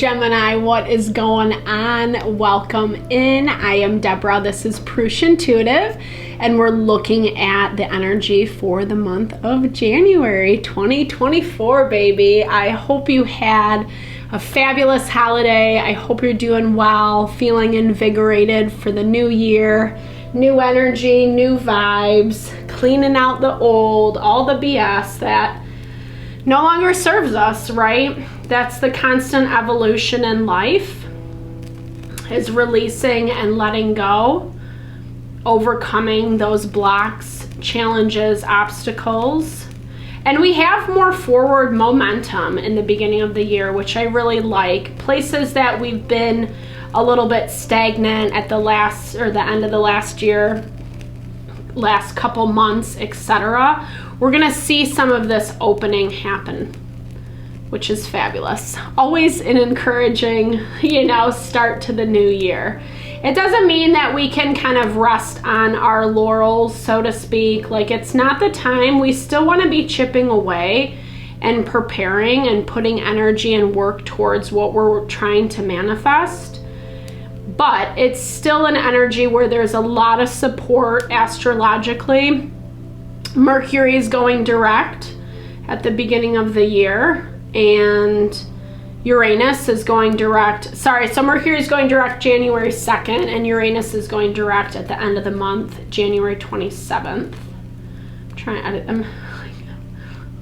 Gemini, what is going on? Welcome in. I am Deborah. This is Purusha Intuitive, and we're looking at the energy for the month of January 2024, baby. I hope you had a fabulous holiday. I hope you're doing well, feeling invigorated for the new year. New energy, new vibes, cleaning out the old, all the BS that no longer serves us, right? That's the constant evolution in life, is releasing and letting go, overcoming those blocks, challenges, obstacles. And we have more forward momentum in the beginning of the year, which I really like. Places that we've been a little bit stagnant at the end of the last year, last couple months, etc. We're gonna see some of this opening happen, which is fabulous. Always an encouraging, start to the new year. It doesn't mean that we can kind of rest on our laurels, so to speak. Like, it's not the time. We still want to be chipping away and preparing and putting energy and work towards what we're trying to manifest. But it's still an energy where there's a lot of support astrologically. Mercury is going direct at the beginning of the year, and Uranus is going direct. So Mercury is going direct January 2nd, and Uranus is going direct at the end of the month, January 27th. I'm trying to edit them.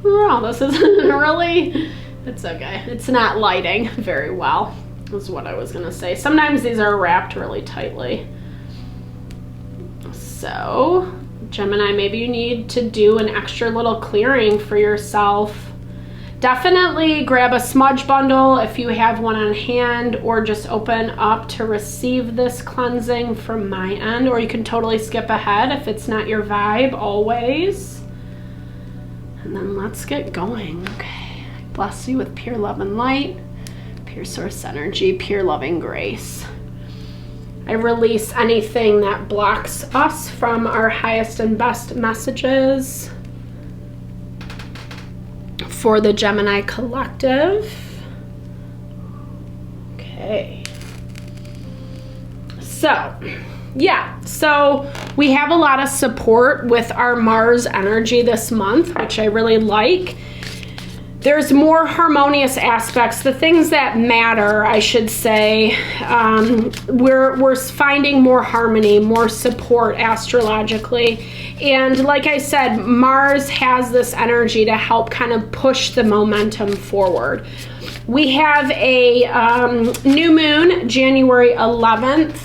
Oh, this isn't really, it's okay. It's not lighting very well, is what I was gonna say. Sometimes these are wrapped really tightly. So, Gemini, maybe you need to do an extra little clearing for yourself. Definitely grab a smudge bundle if you have one on hand, or just open up to receive this cleansing from my end, or you can totally skip ahead if it's not your vibe, always. And then let's get going. Okay, bless you with pure love and light, pure source energy, pure loving grace. I release anything that blocks us from our highest and best messages for the Gemini collective. Okay. So we have a lot of support with our Mars energy this month, which I really like. There's more harmonious aspects, the things that matter, I should say. We're finding more harmony, more support astrologically. And like I said, Mars has this energy to help kind of push the momentum forward. We have a new moon, January 11th.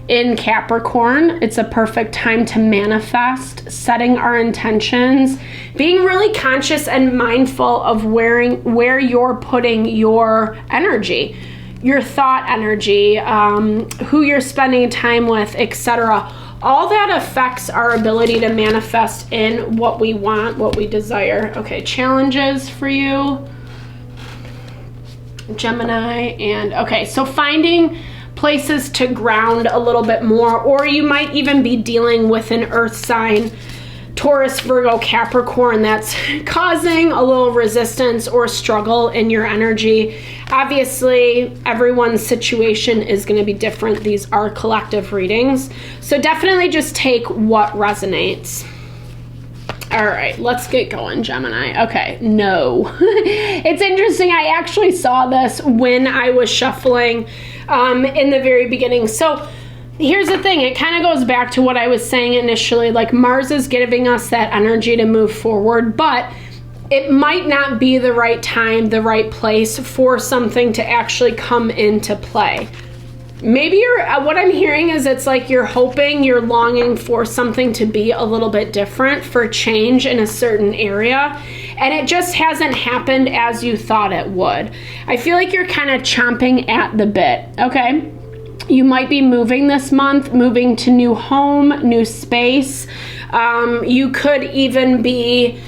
In Capricorn. It's a perfect time to manifest, setting our intentions, being really conscious and mindful of where you're putting your energy, your thought energy, who you're spending time with, etc. All that affects our ability to manifest in what we want, what we desire. Okay, challenges for you, Gemini. And okay, so finding places to ground a little bit more, or you might even be dealing with an earth sign, Taurus, Virgo, Capricorn, that's causing a little resistance or struggle in your energy. Obviously, everyone's situation is going to be different. These are collective readings, so definitely just take what resonates. All right, let's get going, Gemini. Okay, no. It's interesting. I actually saw this when I was shuffling in the very beginning. So here's the thing. It kind of goes back to what I was saying initially. Like, Mars is giving us that energy to move forward, but it might not be the right time, the right place for something to actually come into play. Maybe what I'm hearing is it's like you're hoping, you're longing for something to be a little bit different, for change in a certain area, and it just hasn't happened as you thought it would. I feel like you're kind of chomping at the bit, okay? You might be moving this month, moving to new home, new space. You could even be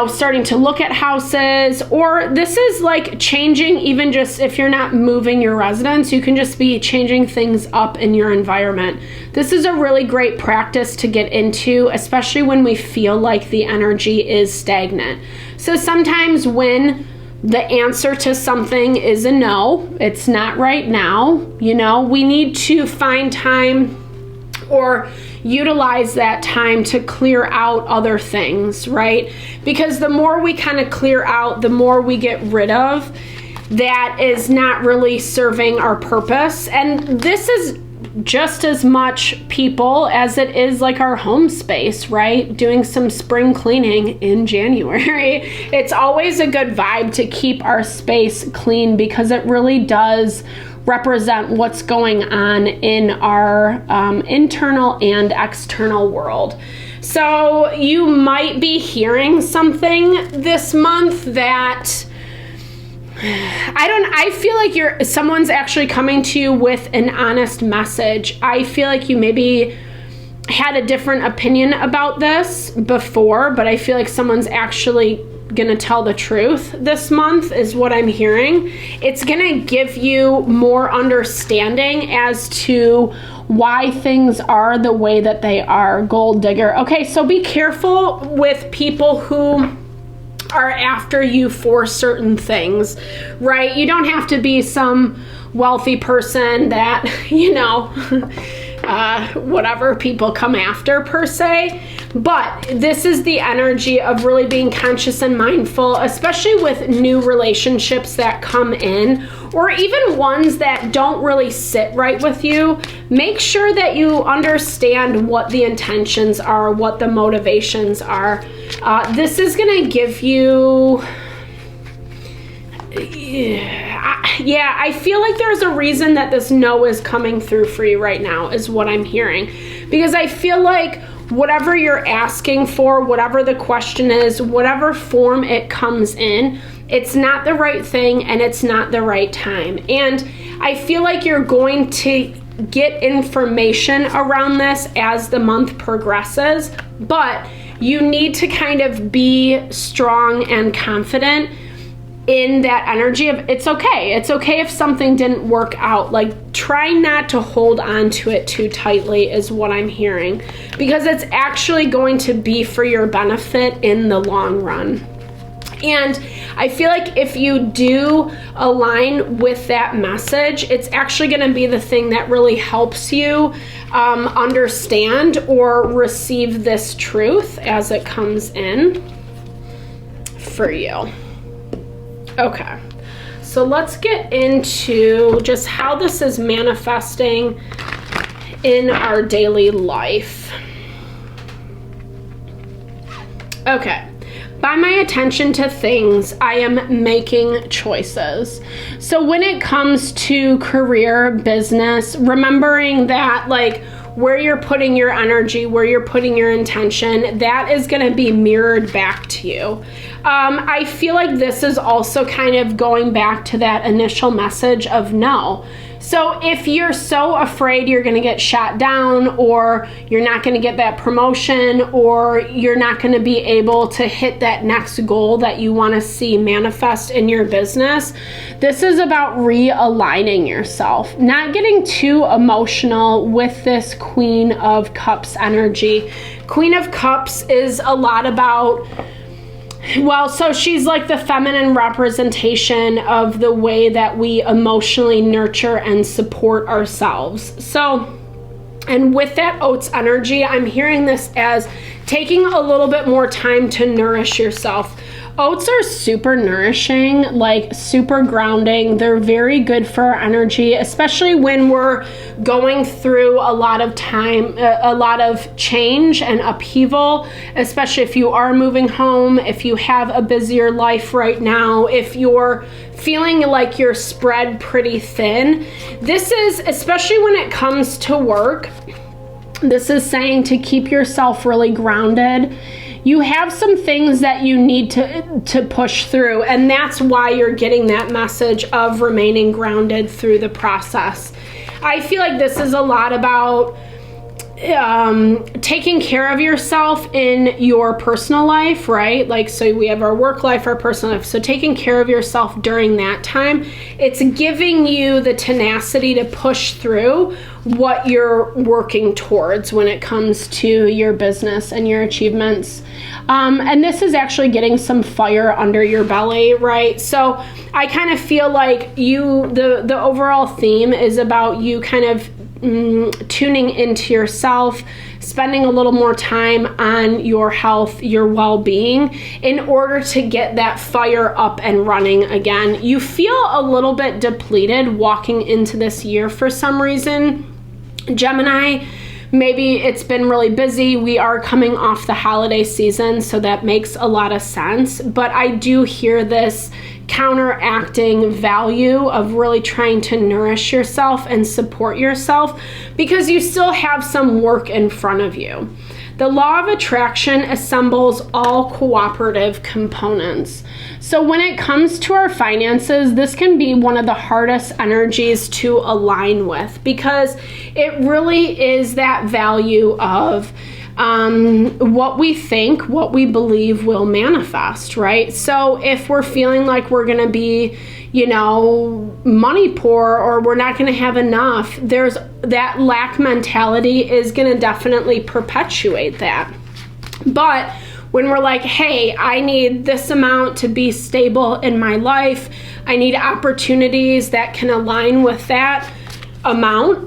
starting to look at houses, or this is like changing, even just if you're not moving your residence, you can just be changing things up in your environment. This is a really great practice to get into, especially when we feel like the energy is stagnant. So sometimes when the answer to something is a no. It's not right now. You know, we need to find time or utilize that time to clear out other things, right? Because the more we kind of clear out, the more we get rid of that is not really serving our purpose. And this is just as much people as it is like our home space, right? Doing some spring cleaning in January. It's always a good vibe to keep our space clean because it really does represent what's going on in our internal and external world. So you might be hearing something this month that I feel like someone's actually coming to you with an honest message. I feel like you maybe had a different opinion about this before, but I feel like someone's actually gonna tell the truth this month is what I'm hearing. It's gonna give you more understanding as to why things are the way that they are. Gold digger. Okay, so be careful with people who are after you for certain things, right? You don't have to be some wealthy person that, you know, whatever people come after per se. But this is the energy of really being conscious and mindful, especially with new relationships that come in, or even ones that don't really sit right with you. Make sure that you understand what the intentions are, what the motivations are. This is gonna give you, yeah, I feel like there's a reason that this no is coming through for you right now, is what I'm hearing. Because I feel like whatever you're asking for, whatever the question is, whatever form it comes in, it's not the right thing and it's not the right time. And I feel like you're going to get information around this as the month progresses, but you need to kind of be strong and confident in that energy of it's okay. It's okay if something didn't work out. Like, try not to hold on to it too tightly is what I'm hearing, because it's actually going to be for your benefit in the long run. And I feel like if you do align with that message, it's actually going to be the thing that really helps you understand or receive this truth as it comes in for you. Okay, so let's get into just how this is manifesting in our daily life. Okay. By my attention to things, I am making choices. So when it comes to career, business, remembering that, like, where you're putting your energy, where you're putting your intention, that is going to be mirrored back to you. I feel like this is also kind of going back to that initial message of no. So if you're so afraid you're going to get shot down, or you're not going to get that promotion, or you're not going to be able to hit that next goal that you want to see manifest in your business, this is about realigning yourself, not getting too emotional with this Queen of Cups energy. Queen of Cups is a lot about, well, so she's like the feminine representation of the way that we emotionally nurture and support ourselves. So, and with that oats energy, I'm hearing this as taking a little bit more time to nourish yourself. Oats are super nourishing, like super grounding. They're very good for our energy, especially when we're going through a lot of time, a lot of change and upheaval, especially if you are moving home, if you have a busier life right now, if you're feeling like you're spread pretty thin. This is, especially when it comes to work, this is saying to keep yourself really grounded. You have some things that you need to push through, and that's why you're getting that message of remaining grounded through the process. I feel like this is a lot about taking care of yourself in your personal life, right? Like, so we have our work life, our personal life. So taking care of yourself during that time, it's giving you the tenacity to push through what you're working towards when it comes to your business and your achievements. And this is actually getting some fire under your belly, right? So I kind of feel like the overall theme is about you kind of tuning into yourself, spending a little more time on your health, your well-being, in order to get that fire up and running again. You feel a little bit depleted walking into this year for some reason, Gemini. Maybe it's been really busy. We are coming off the holiday season, so that makes a lot of sense. But I do hear this counteracting value of really trying to nourish yourself and support yourself, because you still have some work in front of you. The law of attraction assembles all cooperative components. So when it comes to our finances, this can be one of the hardest energies to align with, because it really is that value of what we think, what we believe will manifest, right? So if we're feeling like we're going to be, money poor, or we're not going to have enough, there's that lack mentality is going to definitely perpetuate that. But when we're like, hey, I need this amount to be stable in my life, I need opportunities that can align with that amount,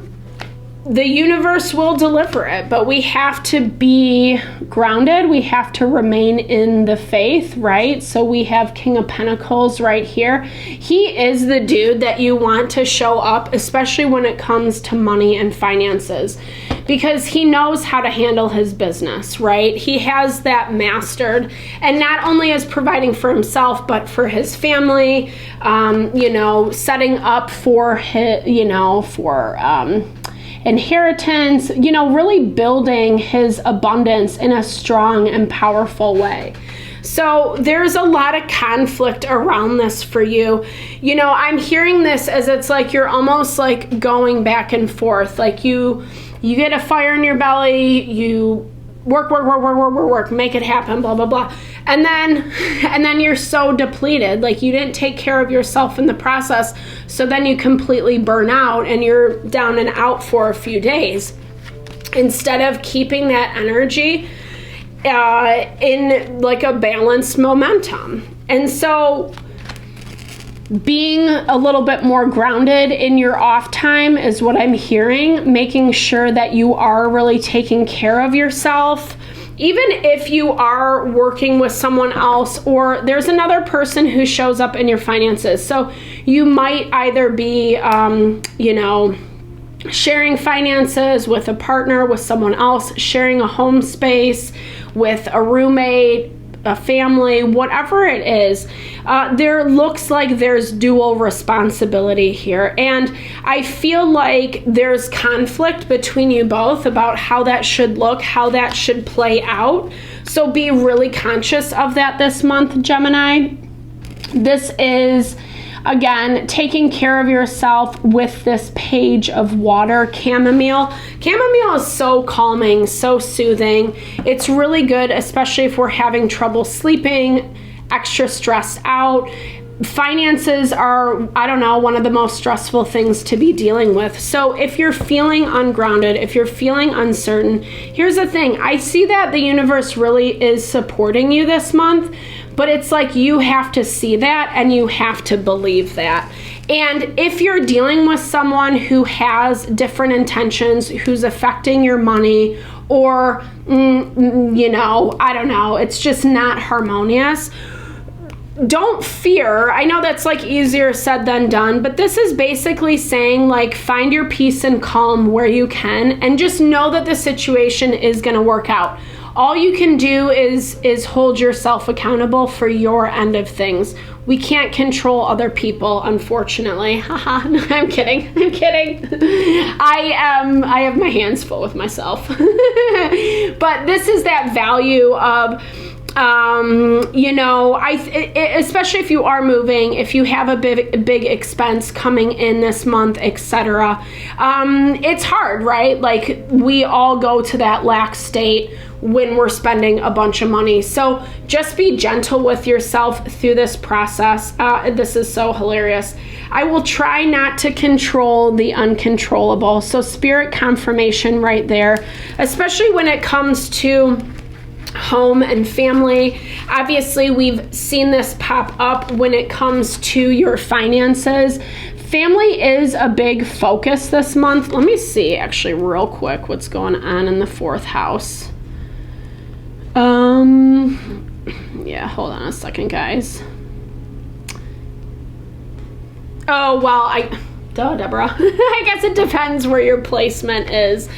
the universe will deliver it. But we have to be grounded. We have to remain in the faith, right? So we have King of Pentacles right here. He is the dude that you want to show up, especially when it comes to money and finances, because he knows how to handle his business, right? He has that mastered, and not only is providing for himself, but for his family, setting up for his, inheritance, really building his abundance in a strong and powerful way. So there's a lot of conflict around this for you. I'm hearing this as it's like you're almost like going back and forth. Like you get a fire in your belly, you work, make it happen, blah, blah, blah. And then you're so depleted, like you didn't take care of yourself in the process. So then you completely burn out and you're down and out for a few days, instead of keeping that energy in like a balanced momentum. And so being a little bit more grounded in your off time is what I'm hearing, making sure that you are really taking care of yourself. Even if you are working with someone else, or there's another person who shows up in your finances. So you might either be, sharing finances with a partner, with someone else, sharing a home space with a roommate, a family, whatever it is, there looks like there's dual responsibility here. And I feel like there's conflict between you both about how that should look, how that should play out. So be really conscious of that this month, Gemini. This is, again, taking care of yourself with this page of water, chamomile. Chamomile is so calming, so soothing. It's really good, especially if we're having trouble sleeping, extra stressed out. Finances are, one of the most stressful things to be dealing with. So if you're feeling ungrounded, if you're feeling uncertain, here's the thing. I see that the universe really is supporting you this month, but it's like you have to see that and you have to believe that. And if you're dealing with someone who has different intentions, who's affecting your money, or, it's just not harmonious, don't fear. I know that's like easier said than done, but this is basically saying, like, find your peace and calm where you can, and just know that the situation is going to work out. All you can do is hold yourself accountable for your end of things. We can't control other people, unfortunately. Haha, no, I'm kidding. I have my hands full with myself. But this is that value of, especially if you are moving, if you have a big expense coming in this month, etc. It's hard, right? Like, we all go to that lack state when we're spending a bunch of money. So just be gentle with yourself through this process. This is so hilarious. I will try not to control the uncontrollable. So spirit confirmation right there, especially when it comes to home and family. Obviously, we've seen this pop up when it comes to your finances. Family is a big focus this month. Let me see actually real quick what's going on in the 4th house. Yeah, hold on a second, guys. Oh, well, Deborah. I guess it depends where your placement is.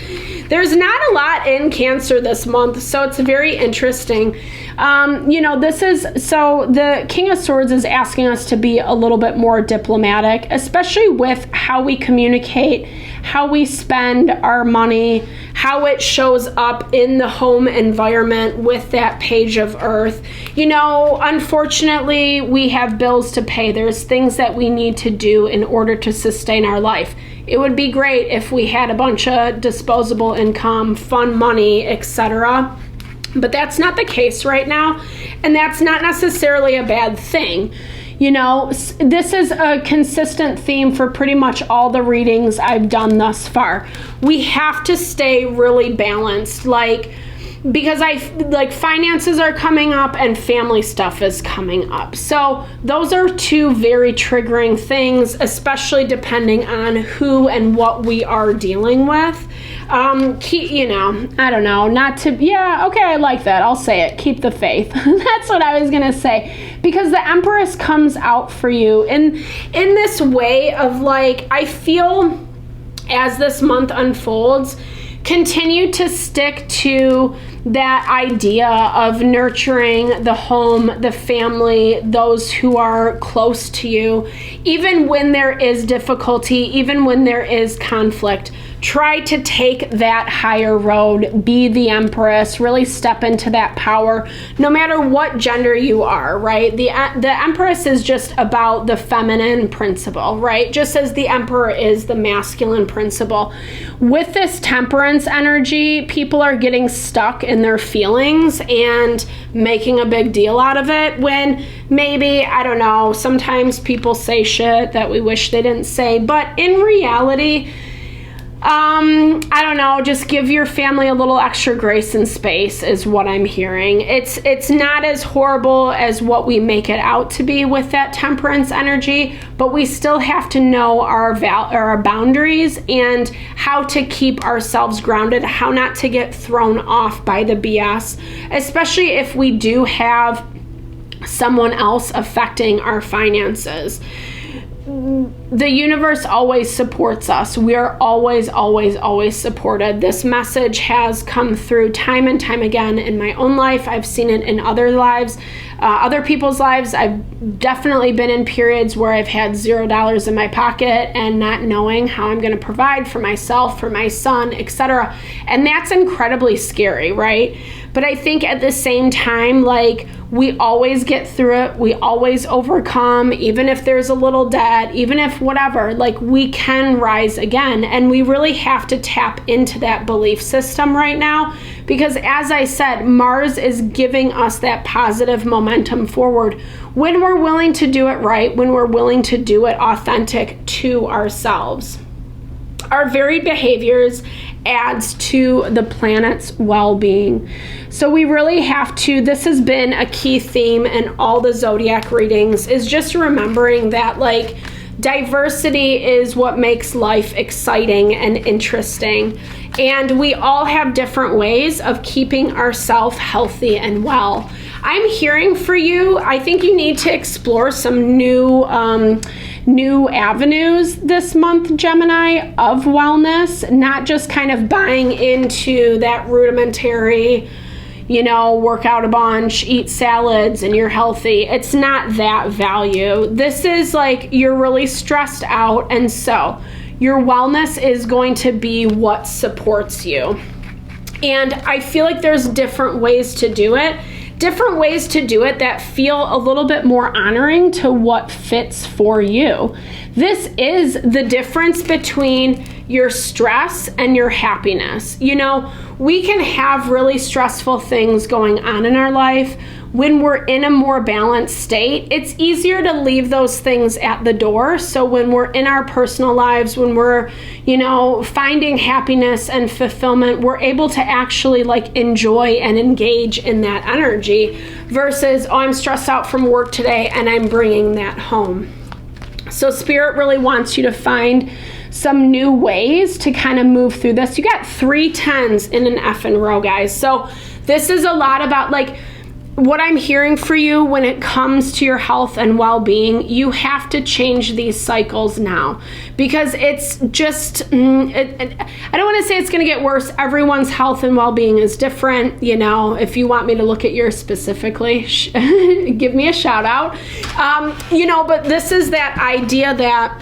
There's not a lot in Cancer this month, so it's very interesting. The King of Swords is asking us to be a little bit more diplomatic, especially with how we communicate, how we spend our money, how it shows up in the home environment with that Page of Earth. Unfortunately, we have bills to pay. There's things that we need to do in order to sustain our life. It would be great if we had a bunch of disposable income, fun money, etc. But that's not the case right now, and that's not necessarily a bad thing. This is a consistent theme for pretty much all the readings I've done thus far. We have to stay really balanced, because finances are coming up and family stuff is coming up. So those are two very triggering things, especially depending on who and what we are dealing with. I don't know, I like that. I'll say it. Keep the faith. That's what I was going to say, because the Empress comes out for you in this way of I feel as this month unfolds, continue to stick to that idea of nurturing the home, the family, those who are close to you. Even when there is difficulty, even when there is conflict, try to take that higher road, be the Empress, really step into that power, no matter what gender you are, right? The Empress is just about the feminine principle, right? Just as the Emperor is the masculine principle. With this Temperance energy, people are getting stuck in their feelings and making a big deal out of it, when maybe, I don't know, sometimes people say shit that we wish they didn't say, but in reality, I don't know, just give your family a little extra grace and space is what I'm hearing. It's not as horrible as what we make it out to be with that Temperance energy, but we still have to know our boundaries and how to keep ourselves grounded, how not to get thrown off by the BS, especially if we do have someone else affecting our finances. The universe always supports us. We are always, always, always supported. This message has come through time and time again in my own life. I've seen it in other lives, other people's lives. I've definitely been in periods where I've had $0 in my pocket and not knowing how I'm going to provide for myself, for my son, etc. And that's incredibly scary, right? But I think at the same time, we always get through it. We always overcome, even if there's a little debt, even if whatever, we can rise again. And we really have to tap into that belief system right now, because as I said, Mars is giving us that positive momentum forward when we're willing to do it right, when we're willing to do it authentic to ourselves. Our varied behaviors adds to the planet's well-being. So we really have to, this has been a key theme in all the zodiac readings, is just remembering that diversity is what makes life exciting and interesting. And we all have different ways of keeping ourselves healthy and well. I'm hearing for you, I think you need to explore some new avenues this month, Gemini, of wellness, not just kind of buying into that rudimentary, work out a bunch, eat salads, and you're healthy. It's not that value. This is you're really stressed out, and so your wellness is going to be what supports you. And I feel like there's different ways to do it. different ways to do it that feel a little bit more honoring to what fits for you. This is the difference between your stress and your happiness. You know, we can have really stressful things going on in our life. When we're in a more balanced state, it's easier to leave those things at the door. So when we're in our personal lives, when we're, you know, finding happiness and fulfillment, we're able to actually like enjoy and engage in that energy versus, oh, I'm stressed out from work today and I'm bringing that home. So Spirit really wants you to find some new ways to kind of move through this. You got 3 10s in an F in row, guys. So this is a lot about like, what I'm hearing for you when it comes to your health and well-being, you have to change these cycles now because it's just, I don't want to say it's going to get worse. Everyone's health and well-being is different. You know, if you want me to look at yours specifically, give me a shout out. You know, but this is that idea that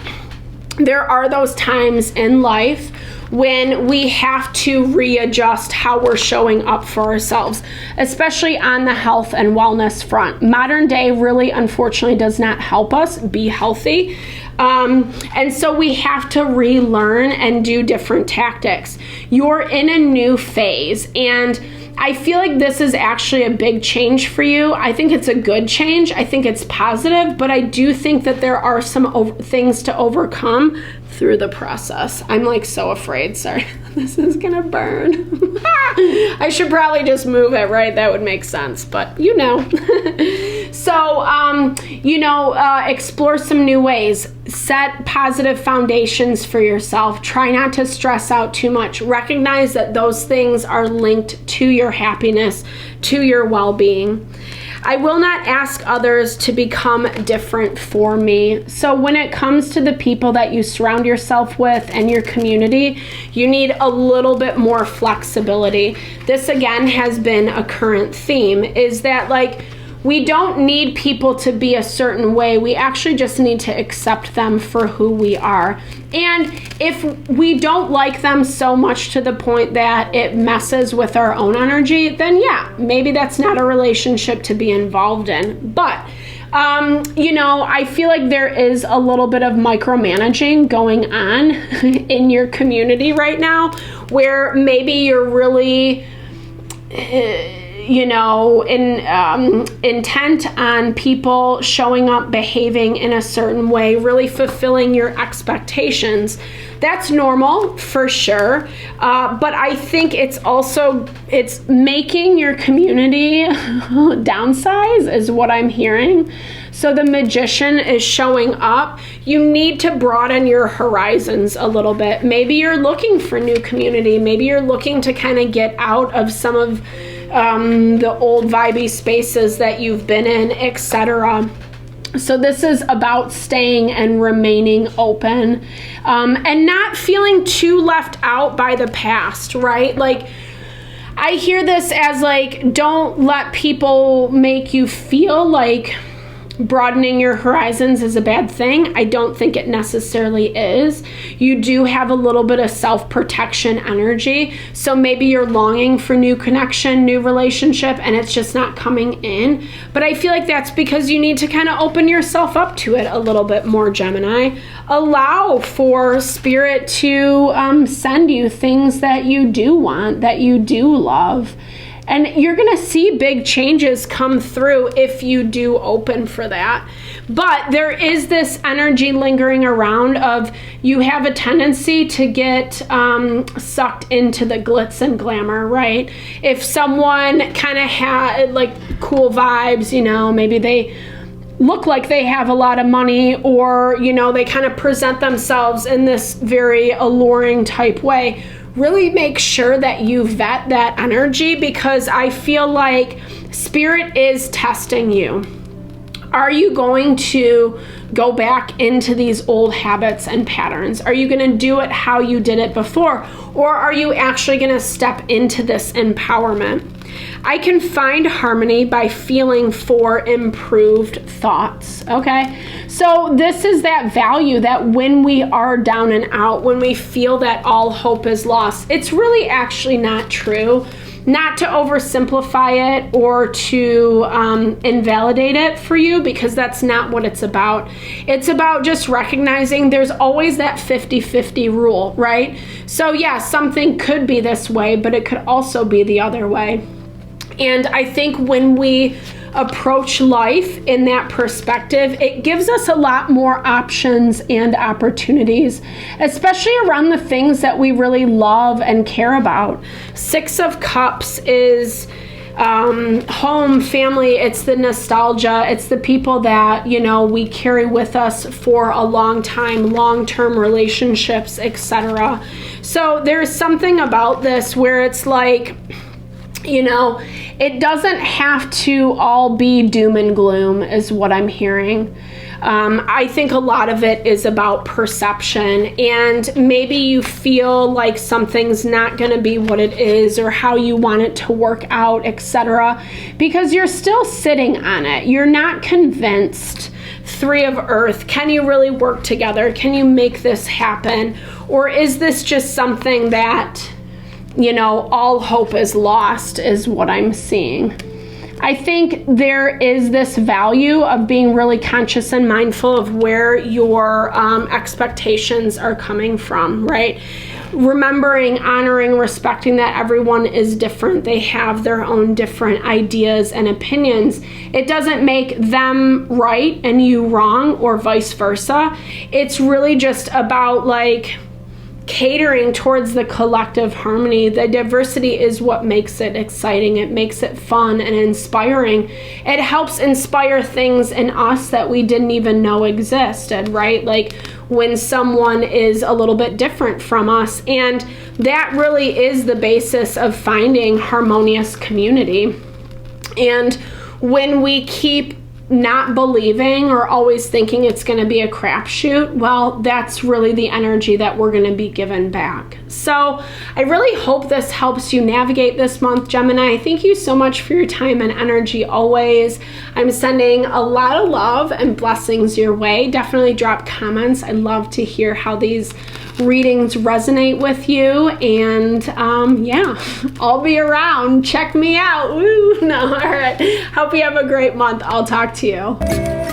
there are those times in life when we have to readjust how we're showing up for ourselves, especially on the health and wellness front. Modern day really, unfortunately, does not help us be healthy. And so we have to relearn and do different tactics. You're in a new phase, and I feel like this is actually a big change for you. I think it's a good change. I think it's positive, but I do think that there are some things to overcome through the process. I'm like so afraid. Sorry, this is gonna burn. I should probably just move it, right? That would make sense, but you know. So, you know, explore some new ways. Set positive foundations for yourself. Try not to stress out too much. Recognize that those things are linked to your happiness, to your well-being. I will not ask others to become different for me. So when it comes to the people that you surround yourself with and your community, you need a little bit more flexibility. This again has been a current theme, is that like, we don't need people to be a certain way. We actually just need to accept them for who we are. And if we don't like them so much to the point that it messes with our own energy, then yeah, maybe that's not a relationship to be involved in. But, you know, I feel like there is a little bit of micromanaging going on in your community right now, where maybe you're really you know, intent on people showing up, behaving in a certain way, really fulfilling your expectations. That's normal for sure. But I think it's making your community downsize is what I'm hearing. So the Magician is showing up. You need to broaden your horizons a little bit. Maybe you're looking for new community. Maybe you're looking to kind of get out of some of the old vibey spaces that you've been in, etc. So this is about staying and remaining open, and not feeling too left out by the past, right? Like, I hear this as like, don't let people make you feel like broadening your horizons is a bad thing. I don't think it necessarily is. You do have a little bit of self-protection energy. So maybe you're longing for new connection, new relationship, and it's just not coming in. But I feel like that's because you need to kind of open yourself up to it a little bit more, Gemini. Allow for Spirit to send you things that you do want, that you do love. And you're going to see big changes come through if you do open for that. But there is this energy lingering around of you have a tendency to get sucked into the glitz and glamour, right? If someone kind of had like cool vibes, you know, maybe they look like they have a lot of money, or, you know, they kind of present themselves in this very alluring type way. Really make sure that you vet that energy, because I feel like Spirit is testing you. Are you going to go back into these old habits and patterns? Are you going to do it how you did it before? Or are you actually going to step into this empowerment? I can find harmony by feeling for improved thoughts, okay? So this is that value that when we are down and out, when we feel that all hope is lost, it's really actually not true. not to oversimplify it or to invalidate it for you, because that's not what it's about. It's about just recognizing there's always that 50-50 rule, right? So yeah, something could be this way, but it could also be the other way. And I think when we approach life in that perspective, it gives us a lot more options and opportunities, especially around the things that we really love and care about. 6 of Cups is home, family. It's the nostalgia. It's the people that, you know, we carry with us for a long time, long-term relationships, etc. So there's something about this where it's like, you know, it doesn't have to all be doom and gloom is what I'm hearing. I think a lot of it is about perception, and maybe you feel like something's not going to be what it is or how you want it to work out, etc., because you're still sitting on it. You're not convinced. 3 of Earth, can you really work together? Can you make this happen? Or is this just something that, you know, all hope is lost is what I'm seeing. I think there is this value of being really conscious and mindful of where your expectations are coming from, right? Remembering, honoring, respecting that everyone is different. They have their own different ideas and opinions. It doesn't make them right and you wrong, or vice versa. It's really just about like catering towards the collective harmony. The diversity is what makes it exciting. It makes it fun and inspiring. It helps inspire things in us that we didn't even know existed, right? Like when someone is a little bit different from us. And that really is the basis of finding harmonious community. And when we keep not believing or always thinking it's going to be a crapshoot, well, that's really the energy that we're going to be given back. So I really hope this helps you navigate this month, Gemini. Thank you so much for your time and energy always. I'm sending a lot of love and blessings your way. Definitely drop comments. I love to hear how these readings resonate with you, and yeah, I'll be around. Check me out. Woo! No, all right. Hope you have a great month. I'll talk to you.